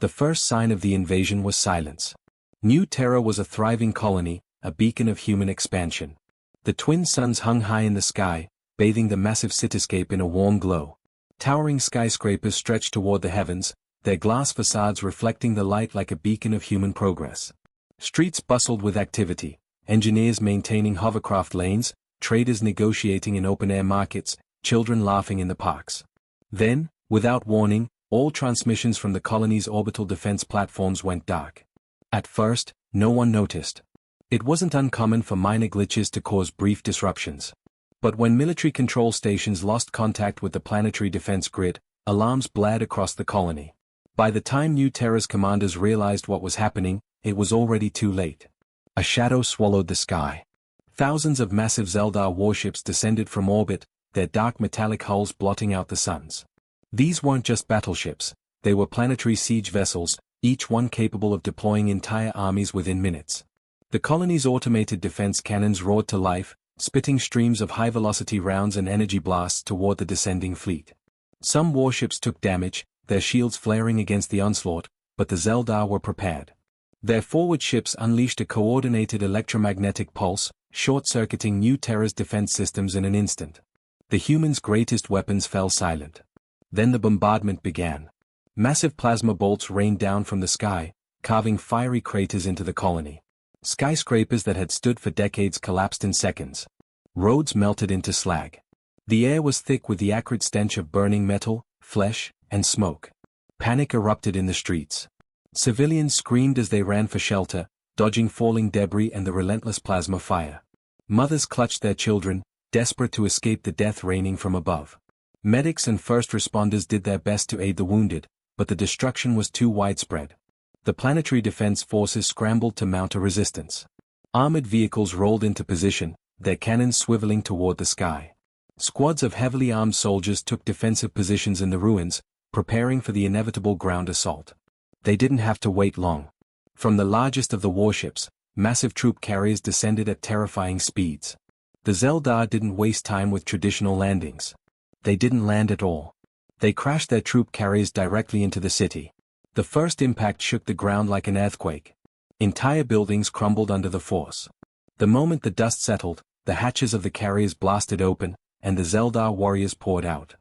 The first sign of the invasion was silence. New Terra was a thriving colony, a beacon of human expansion. The twin suns hung high in the sky, bathing the massive cityscape in a warm glow. Towering skyscrapers stretched toward the heavens, their glass facades reflecting the light like a beacon of human progress. Streets bustled with activity, engineers maintaining hovercraft lanes, traders negotiating in open-air markets, children laughing in the parks. Then, without warning, all transmissions from the colony's orbital defense platforms went dark. At first, no one noticed. It wasn't uncommon for minor glitches to cause brief disruptions. But when military control stations lost contact with the planetary defense grid, alarms blared across the colony. By the time New Terra's commanders realized what was happening, it was already too late. A shadow swallowed the sky. Thousands of massive Zeldar warships descended from orbit, their dark metallic hulls blotting out the suns. These weren't just battleships, they were planetary siege vessels, each one capable of deploying entire armies within minutes. The colony's automated defense cannons roared to life, spitting streams of high-velocity rounds and energy blasts toward the descending fleet. Some warships took damage, their shields flaring against the onslaught, but the Zeldar were prepared. Their forward ships unleashed a coordinated electromagnetic pulse, short-circuiting New Terra's defense systems in an instant. The humans' greatest weapons fell silent. Then the bombardment began. Massive plasma bolts rained down from the sky, carving fiery craters into the colony. Skyscrapers that had stood for decades collapsed in seconds. Roads melted into slag. The air was thick with the acrid stench of burning metal, flesh, and smoke. Panic erupted in the streets. Civilians screamed as they ran for shelter, dodging falling debris and the relentless plasma fire. Mothers clutched their children, desperate to escape the death raining from above. Medics and first responders did their best to aid the wounded, but the destruction was too widespread. The planetary defense forces scrambled to mount a resistance. Armored vehicles rolled into position, their cannons swiveling toward the sky. Squads of heavily armed soldiers took defensive positions in the ruins, preparing for the inevitable ground assault. They didn't have to wait long. From the largest of the warships, massive troop carriers descended at terrifying speeds. The Zeldar didn't waste time with traditional landings. They didn't land at all. They crashed their troop carriers directly into the city. The first impact shook the ground like an earthquake. Entire buildings crumbled under the force. The moment the dust settled, the hatches of the carriers blasted open, and the Zeldar warriors poured out.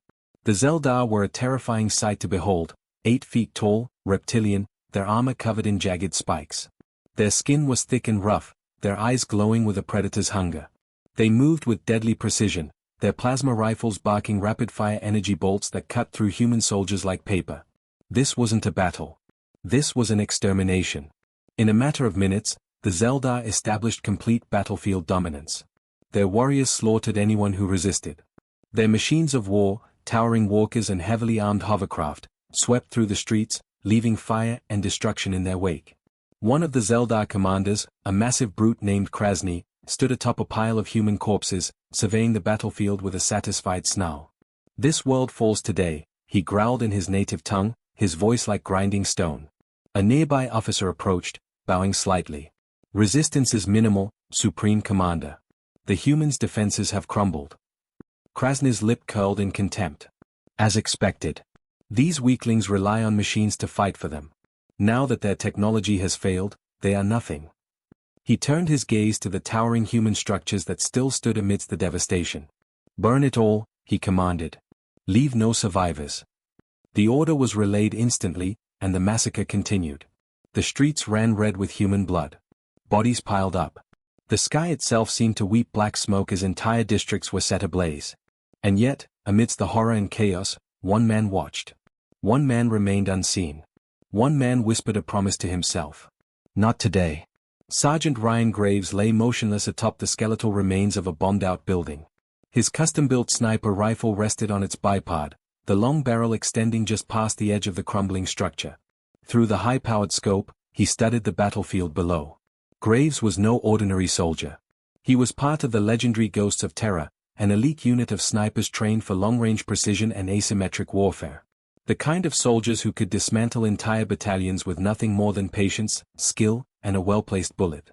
The Zeldar were a terrifying sight to behold, 8 feet tall, reptilian, their armor covered in jagged spikes. Their skin was thick and rough, their eyes glowing with a predator's hunger. They moved with deadly precision, their plasma rifles barking rapid-fire energy bolts that cut through human soldiers like paper. This wasn't a battle. This was an extermination. In a matter of minutes, the Zeldar established complete battlefield dominance. Their warriors slaughtered anyone who resisted. Their machines of war, towering walkers and heavily armed hovercraft, swept through the streets, leaving fire and destruction in their wake. One of the Zeldar commanders, a massive brute named Krasny, stood atop a pile of human corpses, surveying the battlefield with a satisfied snarl. "This world falls today," he growled in his native tongue, his voice like grinding stone. A nearby officer approached, bowing slightly. "Resistance is minimal, Supreme Commander. The humans' defenses have crumbled." Krasny's lip curled in contempt. As expected. These weaklings rely on machines to fight for them. Now that their technology has failed, they are nothing. He turned his gaze to the towering human structures that still stood amidst the devastation. "Burn it all," he commanded. "Leave no survivors." The order was relayed instantly, and the massacre continued. The streets ran red with human blood. Bodies piled up. The sky itself seemed to weep black smoke as entire districts were set ablaze. And yet, amidst the horror and chaos, one man watched. One man remained unseen. One man whispered a promise to himself. "Not today." Sergeant Ryan Graves lay motionless atop the skeletal remains of a bombed-out building. His custom-built sniper rifle rested on its bipod, the long barrel extending just past the edge of the crumbling structure. Through the high-powered scope, he studied the battlefield below. Graves was no ordinary soldier. He was part of the legendary Ghosts of Terror, an elite unit of snipers trained for long-range precision and asymmetric warfare. The kind of soldiers who could dismantle entire battalions with nothing more than patience, skill, and a well-placed bullet.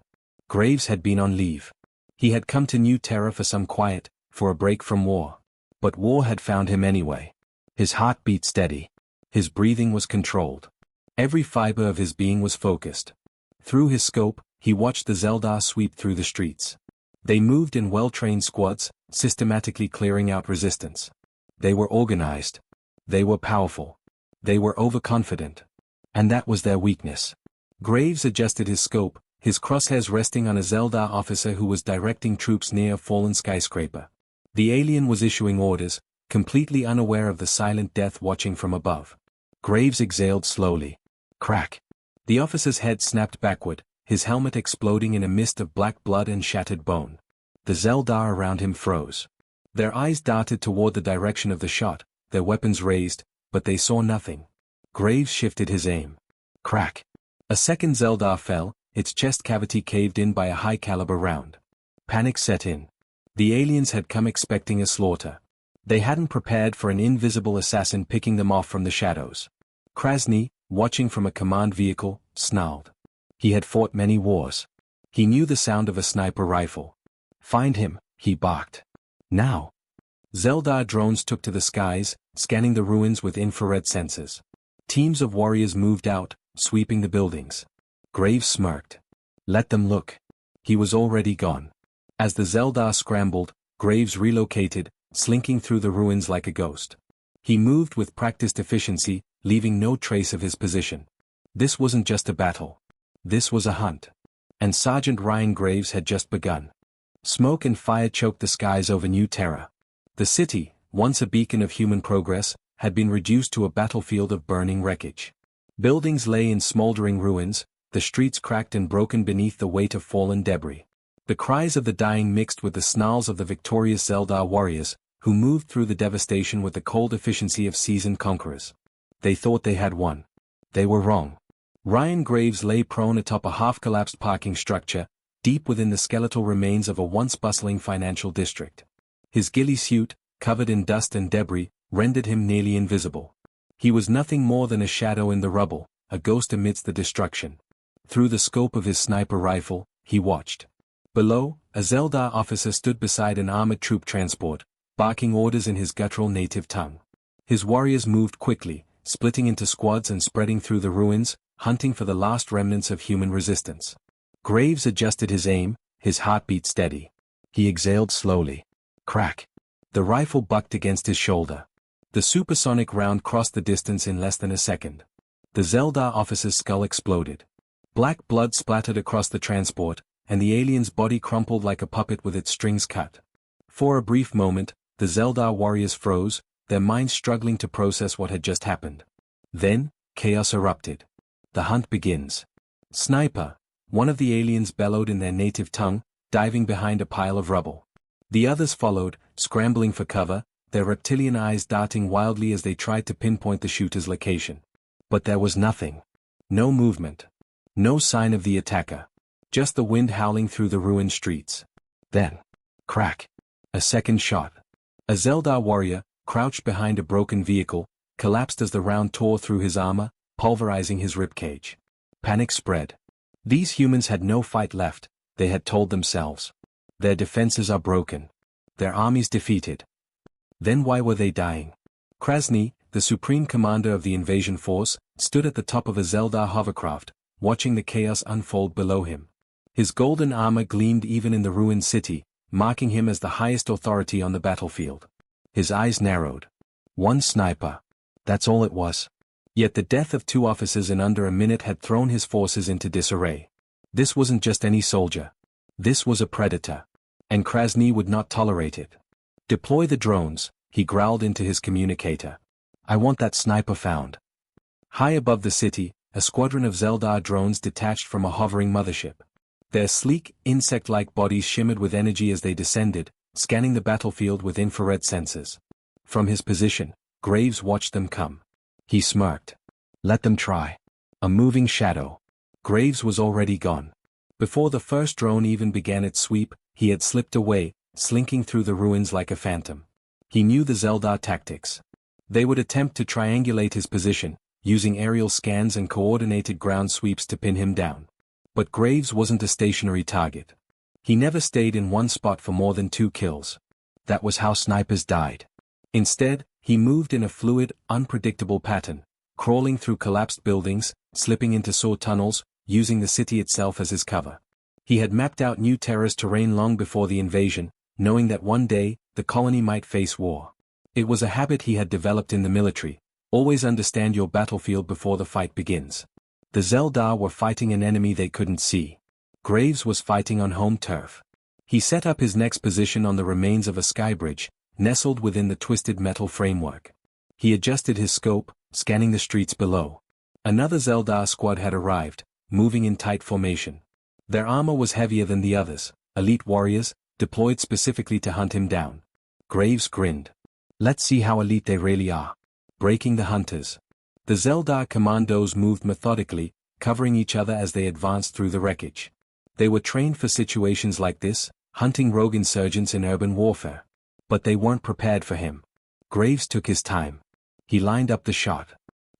Graves had been on leave. He had come to New Terra for some quiet, for a break from war. But war had found him anyway. His heart beat steady. His breathing was controlled. Every fiber of his being was focused. Through his scope, he watched the Zeldar sweep through the streets. They moved in well-trained squads, systematically clearing out resistance. They were organized. They were powerful. They were overconfident. And that was their weakness. Graves adjusted his scope, his crosshairs resting on a Zeldar officer who was directing troops near a fallen skyscraper. The alien was issuing orders, completely unaware of the silent death watching from above. Graves exhaled slowly. Crack. The officer's head snapped backward, his helmet exploding in a mist of black blood and shattered bone. The Zeldar around him froze. Their eyes darted toward the direction of the shot, their weapons raised, but they saw nothing. Graves shifted his aim. Crack. A second Zeldar fell, its chest cavity caved in by a high-caliber round. Panic set in. The aliens had come expecting a slaughter. They hadn't prepared for an invisible assassin picking them off from the shadows. Krasny, watching from a command vehicle, snarled. He had fought many wars. He knew the sound of a sniper rifle. Find him, he barked. Now. Zeldar drones took to the skies, scanning the ruins with infrared sensors. Teams of warriors moved out, sweeping the buildings. Graves smirked. Let them look. He was already gone. As the Zeldar scrambled, Graves relocated, slinking through the ruins like a ghost. He moved with practiced efficiency, leaving no trace of his position. This wasn't just a battle. This was a hunt. And Sergeant Ryan Graves had just begun. Smoke and fire choked the skies over New Terra. The city, once a beacon of human progress, had been reduced to a battlefield of burning wreckage. Buildings lay in smoldering ruins, the streets cracked and broken beneath the weight of fallen debris. The cries of the dying mixed with the snarls of the victorious Zeldar warriors, who moved through the devastation with the cold efficiency of seasoned conquerors. They thought they had won. They were wrong. Ryan Graves lay prone atop a half-collapsed parking structure, deep within the skeletal remains of a once bustling financial district. His ghillie suit, covered in dust and debris, rendered him nearly invisible. He was nothing more than a shadow in the rubble, a ghost amidst the destruction. Through the scope of his sniper rifle, he watched. Below, a Zeldar officer stood beside an armored troop transport, barking orders in his guttural native tongue. His warriors moved quickly, splitting into squads and spreading through the ruins, hunting for the last remnants of human resistance. Graves adjusted his aim, his heartbeat steady. He exhaled slowly. Crack. The rifle bucked against his shoulder. The supersonic round crossed the distance in less than a second. The Zeldar officer's skull exploded. Black blood splattered across the transport, and the alien's body crumpled like a puppet with its strings cut. For a brief moment, the Zeldar warriors froze, their minds struggling to process what had just happened. Then, chaos erupted. The hunt begins. Sniper! One of the aliens bellowed in their native tongue, diving behind a pile of rubble. The others followed, scrambling for cover, their reptilian eyes darting wildly as they tried to pinpoint the shooter's location. But there was nothing. No movement. No sign of the attacker. Just the wind howling through the ruined streets. Then, crack. A second shot. A Zeldar warrior, crouched behind a broken vehicle, collapsed as the round tore through his armor, pulverizing his ribcage. Panic spread. These humans had no fight left, they had told themselves. Their defenses are broken. Their armies defeated. Then why were they dying? Krasny, the supreme commander of the invasion force, stood at the top of a Zeldar hovercraft, watching the chaos unfold below him. His golden armor gleamed even in the ruined city, marking him as the highest authority on the battlefield. His eyes narrowed. One sniper. That's all it was. Yet the death of two officers in under a minute had thrown his forces into disarray. This wasn't just any soldier. This was a predator. And Krasny would not tolerate it. Deploy the drones, he growled into his communicator. I want that sniper found. High above the city, a squadron of Zeldar drones detached from a hovering mothership. Their sleek, insect-like bodies shimmered with energy as they descended, scanning the battlefield with infrared sensors. From his position, Graves watched them come. He smirked. Let them try. A moving shadow. Graves was already gone. Before the first drone even began its sweep, he had slipped away, slinking through the ruins like a phantom. He knew the Zeldar tactics. They would attempt to triangulate his position, using aerial scans and coordinated ground sweeps to pin him down. But Graves wasn't a stationary target. He never stayed in one spot for more than 2 kills. That was how snipers died. Instead, he moved in a fluid, unpredictable pattern, crawling through collapsed buildings, slipping into saw tunnels, using the city itself as his cover. He had mapped out New Terra's terrain long before the invasion, knowing that one day, the colony might face war. It was a habit he had developed in the military: always understand your battlefield before the fight begins. The Zeldar were fighting an enemy they couldn't see. Graves was fighting on home turf. He set up his next position on the remains of a skybridge, nestled within the twisted metal framework. He adjusted his scope, scanning the streets below. Another Zeldar squad had arrived, moving in tight formation. Their armor was heavier than the others, elite warriors, deployed specifically to hunt him down. Graves grinned. Let's see how elite they really are. Breaking the hunters. The Zeldar commandos moved methodically, covering each other as they advanced through the wreckage. They were trained for situations like this, hunting rogue insurgents in urban warfare. But they weren't prepared for him. Graves took his time. He lined up the shot.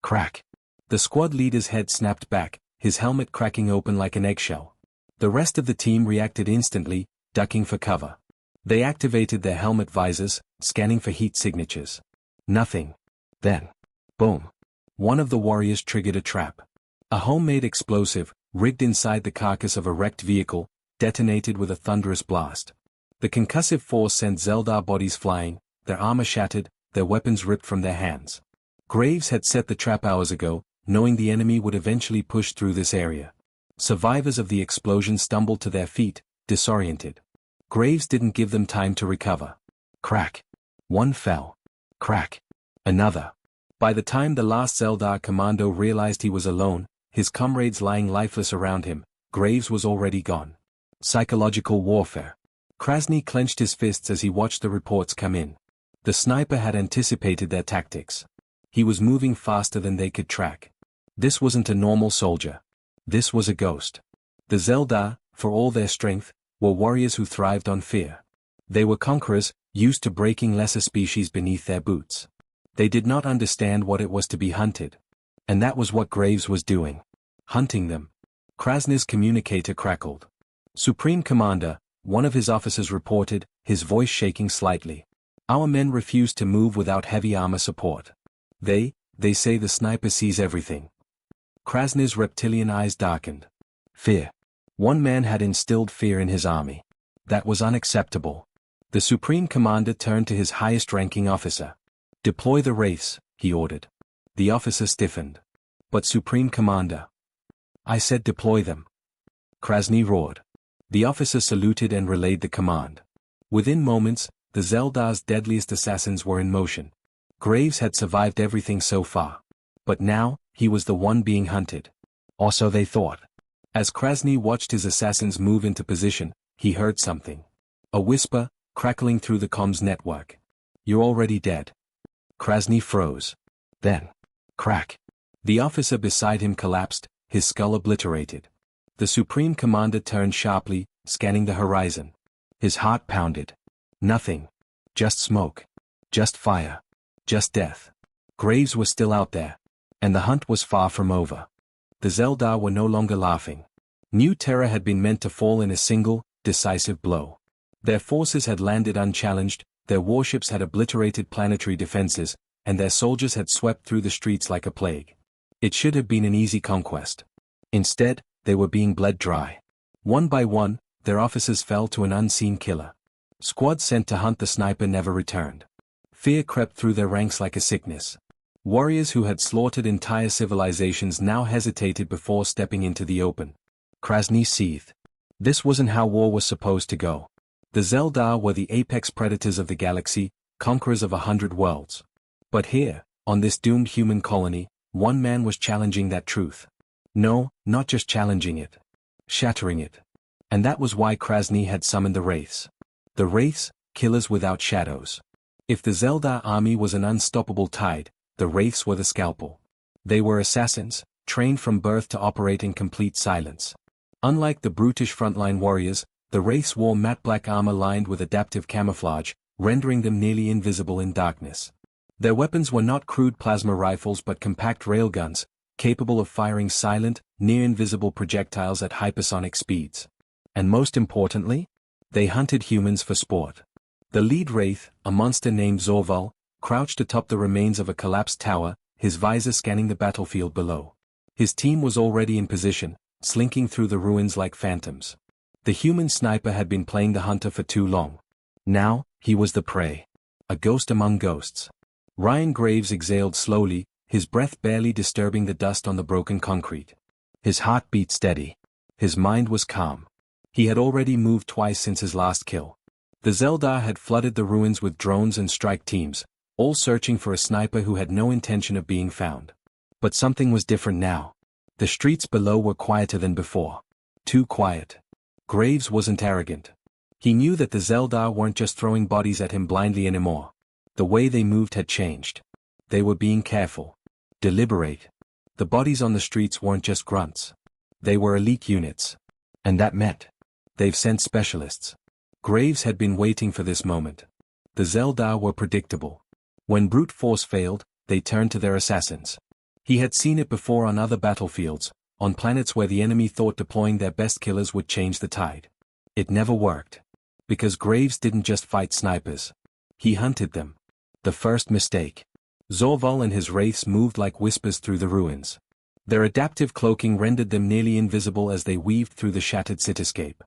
Crack. The squad leader's head snapped back, his helmet cracking open like an eggshell. The rest of the team reacted instantly, ducking for cover. They activated their helmet visors, scanning for heat signatures. Nothing. Then, boom. One of the warriors triggered a trap. A homemade explosive, rigged inside the carcass of a wrecked vehicle, detonated with a thunderous blast. The concussive force sent Zeldar bodies flying, their armor shattered, their weapons ripped from their hands. Graves had set the trap hours ago, knowing the enemy would eventually push through this area. Survivors of the explosion stumbled to their feet, disoriented. Graves didn't give them time to recover. Crack. One fell. Crack. Another. By the time the last Zeldar commando realized he was alone, his comrades lying lifeless around him, Graves was already gone. Psychological warfare. Krasny clenched his fists as he watched the reports come in. The sniper had anticipated their tactics. He was moving faster than they could track. This wasn't a normal soldier. This was a ghost. The Zeldar, for all their strength, were warriors who thrived on fear. They were conquerors, used to breaking lesser species beneath their boots. They did not understand what it was to be hunted. And that was what Graves was doing. Hunting them. Krasny's communicator crackled. Supreme Commander, one of his officers reported, his voice shaking slightly. Our men refuse to move without heavy armor support. They say the sniper sees everything. Krasny's reptilian eyes darkened. Fear. One man had instilled fear in his army. That was unacceptable. The Supreme Commander turned to his highest-ranking officer. Deploy the wraiths, he ordered. The officer stiffened. But Supreme Commander. I said deploy them. Krasny roared. The officer saluted and relayed the command. Within moments, the Zeldar's deadliest assassins were in motion. Graves had survived everything so far. But now, he was the one being hunted. Or so they thought. As Krasny watched his assassins move into position, he heard something. A whisper, crackling through the comms network. You're already dead. Krasny froze. Then, crack. The officer beside him collapsed, his skull obliterated. The Supreme Commander turned sharply, scanning the horizon. His heart pounded. Nothing. Just smoke. Just fire. Just death. Graves was still out there. And the hunt was far from over. The Zeldar were no longer laughing. New Terra had been meant to fall in a single, decisive blow. Their forces had landed unchallenged, their warships had obliterated planetary defenses, and their soldiers had swept through the streets like a plague. It should have been an easy conquest. Instead, they were being bled dry. One by one, their officers fell to an unseen killer. Squads sent to hunt the sniper never returned. Fear crept through their ranks like a sickness. Warriors who had slaughtered entire civilizations now hesitated before stepping into the open. Krasny seethed. This wasn't how war was supposed to go. The Zeldar were the apex predators of the galaxy, conquerors of 100 worlds. But here, on this doomed human colony, one man was challenging that truth. No, not just challenging it. Shattering it. And that was why Krasny had summoned the Wraiths. The Wraiths, killers without shadows. If the Zeldar army was an unstoppable tide, the Wraiths were the scalpel. They were assassins, trained from birth to operate in complete silence. Unlike the brutish frontline warriors, the Wraiths wore matte black armor lined with adaptive camouflage, rendering them nearly invisible in darkness. Their weapons were not crude plasma rifles but compact railguns, capable of firing silent, near-invisible projectiles at hypersonic speeds. And most importantly, they hunted humans for sport. The lead Wraith, a monster named Zorval, crouched atop the remains of a collapsed tower, his visor scanning the battlefield below. His team was already in position, slinking through the ruins like phantoms. The human sniper had been playing the hunter for too long. Now, he was the prey. A ghost among ghosts. Ryan Graves exhaled slowly, his breath barely disturbing the dust on the broken concrete. His heart beat steady. His mind was calm. He had already moved twice since his last kill. The Zeldar had flooded the ruins with drones and strike teams, all searching for a sniper who had no intention of being found. But something was different now. The streets below were quieter than before. Too quiet. Graves wasn't arrogant. He knew that the Zeldar weren't just throwing bodies at him blindly anymore. The way they moved had changed. They were being careful. Deliberate. The bodies on the streets weren't just grunts. They were elite units. And that meant they've sent specialists. Graves had been waiting for this moment. The Zeldar were predictable. When brute force failed, they turned to their assassins. He had seen it before on other battlefields, on planets where the enemy thought deploying their best killers would change the tide. It never worked. Because Graves didn't just fight snipers. He hunted them. The first mistake. Zorval and his wraiths moved like whispers through the ruins. Their adaptive cloaking rendered them nearly invisible as they weaved through the shattered cityscape.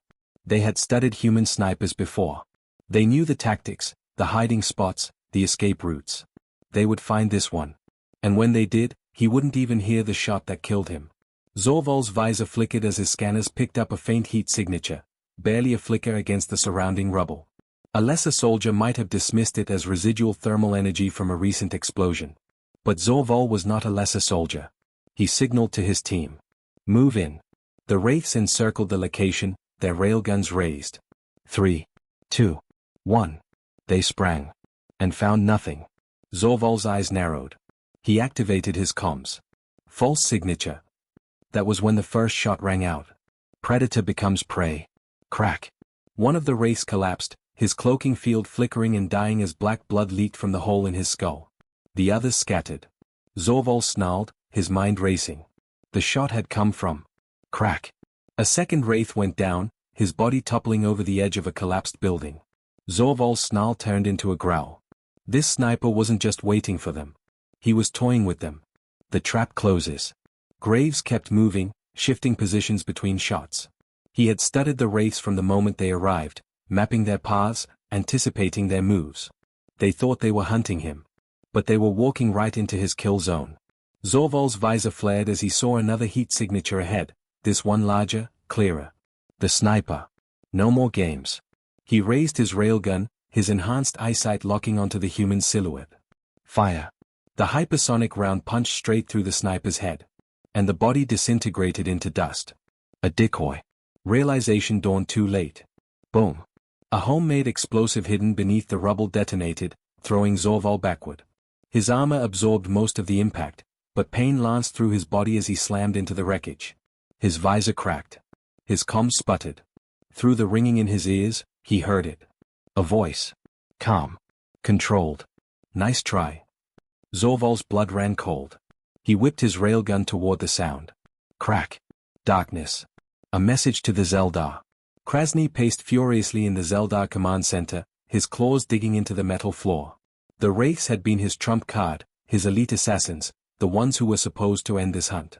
They had studied human snipers before. They knew the tactics, the hiding spots, the escape routes. They would find this one. And when they did, he wouldn't even hear the shot that killed him. Zorval's visor flickered as his scanners picked up a faint heat signature, barely a flicker against the surrounding rubble. A lesser soldier might have dismissed it as residual thermal energy from a recent explosion. But Zorval was not a lesser soldier. He signaled to his team. Move in. The wraiths encircled the location, their railguns raised. 3, 2, 1. They sprang. And found nothing. Zorval's eyes narrowed. He activated his comms. False signature. That was when the first shot rang out. Predator becomes prey. Crack. One of the wraiths collapsed, his cloaking field flickering and dying as black blood leaked from the hole in his skull. The others scattered. Zorval snarled, his mind racing. The shot had come from. Crack. A second wraith went down, his body toppling over the edge of a collapsed building. Zorval's snarl turned into a growl. This sniper wasn't just waiting for them. He was toying with them. The trap closes. Graves kept moving, shifting positions between shots. He had studied the wraiths from the moment they arrived, mapping their paths, anticipating their moves. They thought they were hunting him. But they were walking right into his kill zone. Zorval's visor flared as he saw another heat signature ahead, this one larger, clearer. The sniper. No more games. He raised his railgun, his enhanced eyesight locking onto the human silhouette. Fire. The hypersonic round punched straight through the sniper's head. And the body disintegrated into dust. A decoy. Realization dawned too late. Boom. A homemade explosive hidden beneath the rubble detonated, throwing Zorval backward. His armor absorbed most of the impact, but pain lanced through his body as he slammed into the wreckage. His visor cracked. His comms sputtered. Through the ringing in his ears, he heard it. A voice. Calm. Controlled. Nice try. Zorval's blood ran cold. He whipped his railgun toward the sound. Crack. Darkness. A message to the Zeldar. Krasny paced furiously in the Zeldar command center, his claws digging into the metal floor. The wraiths had been his trump card, his elite assassins, the ones who were supposed to end this hunt.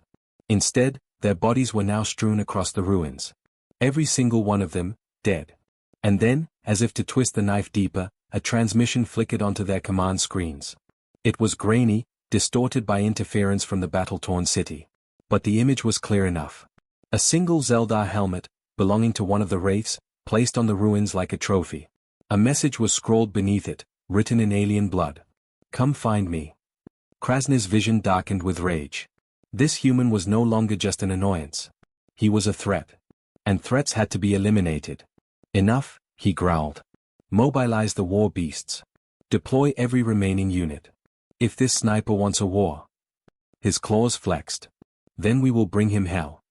Instead, their bodies were now strewn across the ruins. Every single one of them, dead. And then, as if to twist the knife deeper, a transmission flickered onto their command screens. It was grainy, distorted by interference from the battle-torn city. But the image was clear enough. A single Zeldar helmet, belonging to one of the wraiths, placed on the ruins like a trophy. A message was scrawled beneath it, written in alien blood. Come find me. Krasny's vision darkened with rage. This human was no longer just an annoyance. He was a threat. And threats had to be eliminated. Enough, he growled. Mobilize the war beasts. Deploy every remaining unit. If this sniper wants a war. His claws flexed. Then we will bring him hell.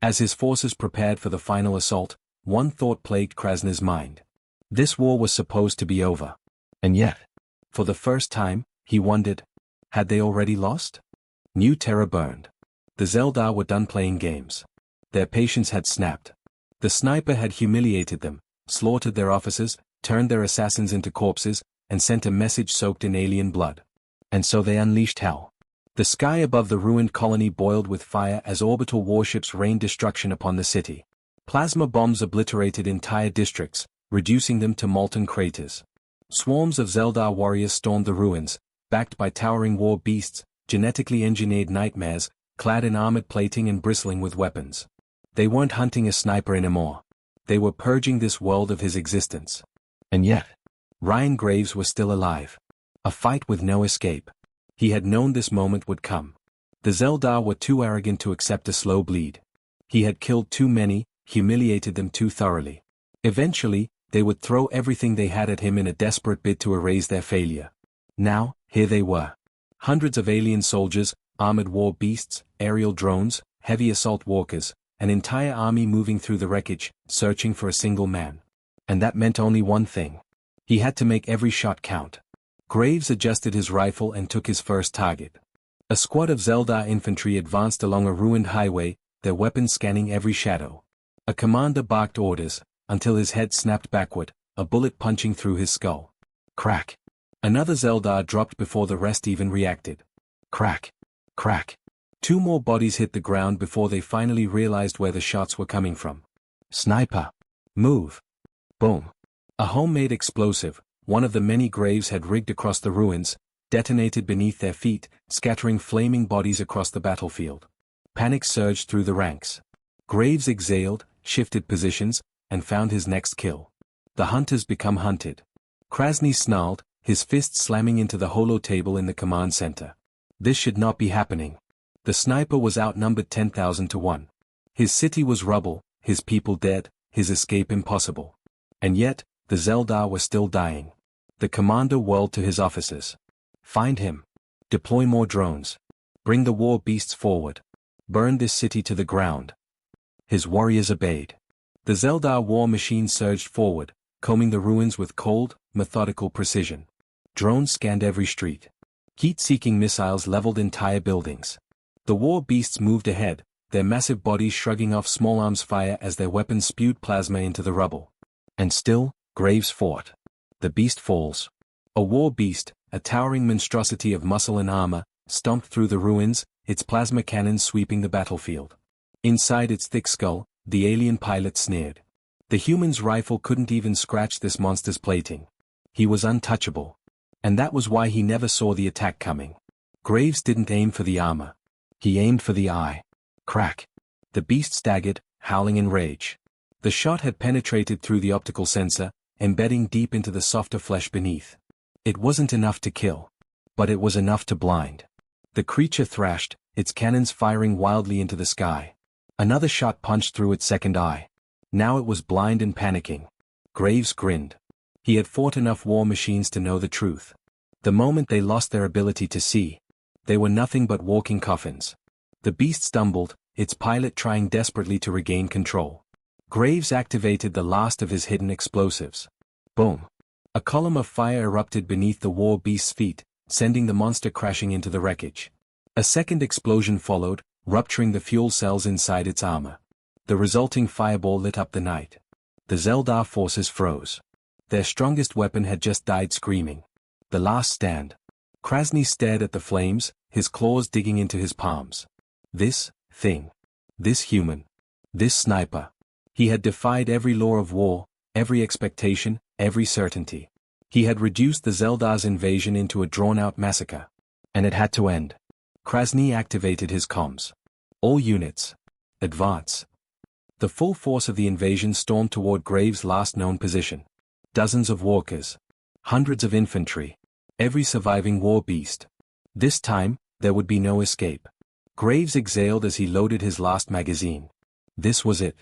As his forces prepared for the final assault, one thought plagued Krasny's mind. This war was supposed to be over. And yet, for the first time, he wondered, had they already lost? New terror burned. The Zeldar were done playing games. Their patience had snapped. The sniper had humiliated them, slaughtered their officers, turned their assassins into corpses, and sent a message soaked in alien blood. And so they unleashed hell. The sky above the ruined colony boiled with fire as orbital warships rained destruction upon the city. Plasma bombs obliterated entire districts, reducing them to molten craters. Swarms of Zeldar warriors stormed the ruins, backed by towering war beasts, genetically engineered nightmares, clad in armored plating and bristling with weapons. They weren't hunting a sniper anymore. They were purging this world of his existence. And yet, Ryan Graves was still alive. A fight with no escape. He had known this moment would come. The Zeldar were too arrogant to accept a slow bleed. He had killed too many, humiliated them too thoroughly. Eventually, they would throw everything they had at him in a desperate bid to erase their failure. Now, here they were. Hundreds of alien soldiers, armored war beasts, aerial drones, heavy assault walkers, an entire army moving through the wreckage, searching for a single man. And that meant only one thing. He had to make every shot count. Graves adjusted his rifle and took his first target. A squad of Zeldar infantry advanced along a ruined highway, their weapons scanning every shadow. A commander barked orders, until his head snapped backward, a bullet punching through his skull. Crack. Another Zeldar dropped before the rest even reacted. Crack. Crack. Two more bodies hit the ground before they finally realized where the shots were coming from. Sniper. Move. Boom. A homemade explosive, one of the many Graves had rigged across the ruins, detonated beneath their feet, scattering flaming bodies across the battlefield. Panic surged through the ranks. Graves exhaled, shifted positions, and found his next kill. The hunters become hunted. Krasny snarled, his fist slamming into the holo table in the command center. This should not be happening. The sniper was outnumbered 10,000 to 1. His city was rubble, his people dead, his escape impossible. And yet, the Zeldar were still dying. The commander whirled to his officers. Find him. Deploy more drones. Bring the war beasts forward. Burn this city to the ground. His warriors obeyed. The Zeldar war machine surged forward, combing the ruins with cold, methodical precision. Drones scanned every street. Heat-seeking missiles leveled entire buildings. The war beasts moved ahead, their massive bodies shrugging off small arms fire as their weapons spewed plasma into the rubble. And still, Graves fought. The beast falls. A war beast, a towering monstrosity of muscle and armor, stomped through the ruins, its plasma cannons sweeping the battlefield. Inside its thick skull, the alien pilot sneered. The human's rifle couldn't even scratch this monster's plating. He was untouchable. And that was why he never saw the attack coming. Graves didn't aim for the armor. He aimed for the eye. Crack. The beast staggered, howling in rage. The shot had penetrated through the optical sensor, embedding deep into the softer flesh beneath. It wasn't enough to kill. But it was enough to blind. The creature thrashed, its cannons firing wildly into the sky. Another shot punched through its second eye. Now it was blind and panicking. Graves grinned. He had fought enough war machines to know the truth. The moment they lost their ability to see, they were nothing but walking coffins. The beast stumbled, its pilot trying desperately to regain control. Graves activated the last of his hidden explosives. Boom. A column of fire erupted beneath the war beast's feet, sending the monster crashing into the wreckage. A second explosion followed, rupturing the fuel cells inside its armor. The resulting fireball lit up the night. The Zeldar forces froze. Their strongest weapon had just died screaming. The last stand. Krasny stared at the flames, his claws digging into his palms. This thing. This human. This sniper. He had defied every law of war, every expectation, every certainty. He had reduced the Zeldar's invasion into a drawn-out massacre. And it had to end. Krasny activated his comms. All units. Advance. The full force of the invasion stormed toward Graves' last known position. Dozens of walkers. Hundreds of infantry. Every surviving war beast. This time, there would be no escape. Graves exhaled as he loaded his last magazine. This was it.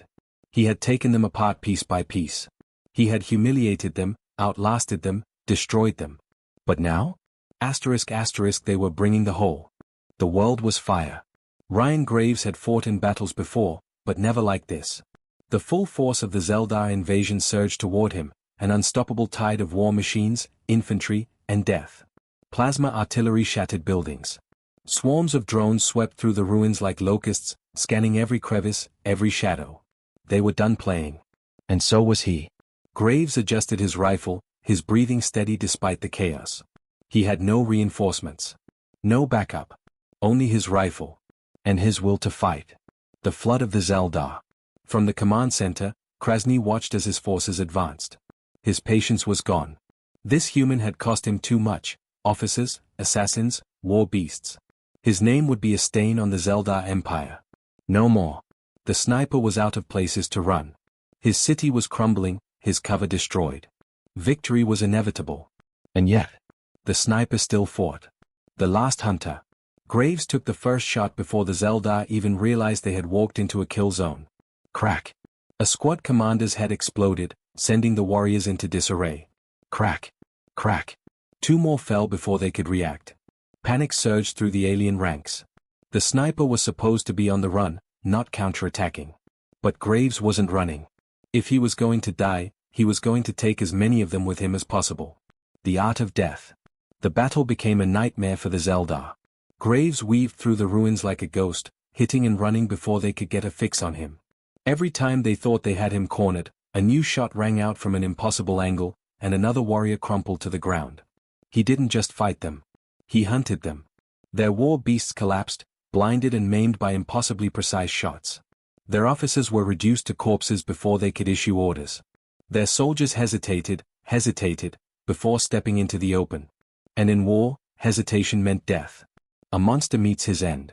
He had taken them apart piece by piece. He had humiliated them, outlasted them, destroyed them. But now? They were bringing the whole. The world was fire. Ryan Graves had fought in battles before, but never like this. The full force of the Zeldar invasion surged toward him, an unstoppable tide of war machines, infantry, and death. Plasma artillery shattered buildings. Swarms of drones swept through the ruins like locusts, scanning every crevice, every shadow. They were done playing. And so was he. Graves adjusted his rifle, his breathing steady despite the chaos. He had no reinforcements. No backup. Only his rifle. And his will to fight. The flood of the Zeldar. From the command center, Krasny watched as his forces advanced. His patience was gone. This human had cost him too much: officers, assassins, war beasts. His name would be a stain on the Zeldar Empire. No more. The sniper was out of places to run. His city was crumbling, his cover destroyed. Victory was inevitable. And yet, the sniper still fought. The last hunter. Graves took the first shot before the Zeldar even realized they had walked into a kill zone. Crack. A squad commander's head exploded, sending the warriors into disarray. Crack. Crack. Two more fell before they could react. Panic surged through the alien ranks. The sniper was supposed to be on the run, not counterattacking. But Graves wasn't running. If he was going to die, he was going to take as many of them with him as possible. The art of death. The battle became a nightmare for the Zeldar. Graves weaved through the ruins like a ghost, hitting and running before they could get a fix on him. Every time they thought they had him cornered, a new shot rang out from an impossible angle, and another warrior crumpled to the ground. He didn't just fight them. He hunted them. Their war beasts collapsed, blinded and maimed by impossibly precise shots. Their officers were reduced to corpses before they could issue orders. Their soldiers hesitated, before stepping into the open. And in war, hesitation meant death. A monster meets his end.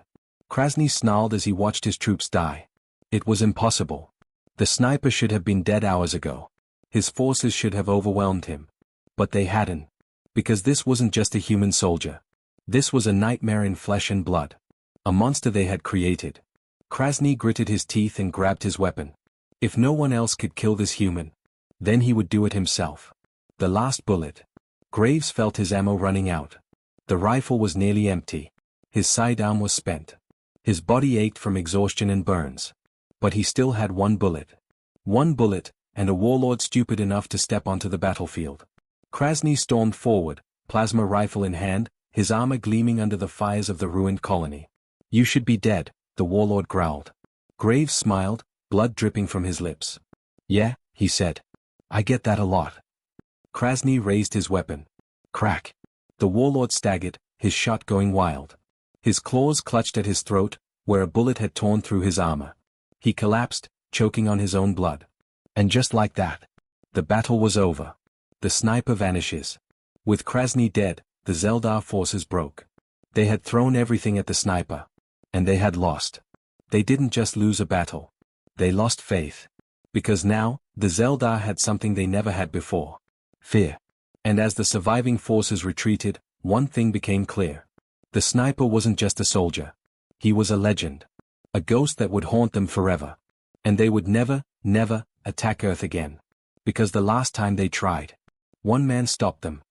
Krasny snarled as he watched his troops die. It was impossible. The sniper should have been dead hours ago. His forces should have overwhelmed him. But they hadn't. Because this wasn't just a human soldier. This was a nightmare in flesh and blood. A monster they had created. Krasny gritted his teeth and grabbed his weapon. If no one else could kill this human, then he would do it himself. The last bullet. Graves felt his ammo running out. The rifle was nearly empty. His sidearm was spent. His body ached from exhaustion and burns. But he still had one bullet. One bullet, and a warlord stupid enough to step onto the battlefield. Krasny stormed forward, plasma rifle in hand, his armor gleaming under the fires of the ruined colony. "You should be dead," the warlord growled. Graves smiled, blood dripping from his lips. "Yeah," he said. "I get that a lot." Krasny raised his weapon. Crack. The warlord staggered, his shot going wild. His claws clutched at his throat, where a bullet had torn through his armor. He collapsed, choking on his own blood. And just like that, the battle was over. The sniper vanishes. With Krasny dead, the Zeldar forces broke. They had thrown everything at the sniper. And they had lost. They didn't just lose a battle. They lost faith. Because now, the Zeldar had something they never had before. Fear. And as the surviving forces retreated, one thing became clear. The sniper wasn't just a soldier. He was a legend. A ghost that would haunt them forever. And they would never, never, attack Earth again. Because the last time they tried, one man stopped them.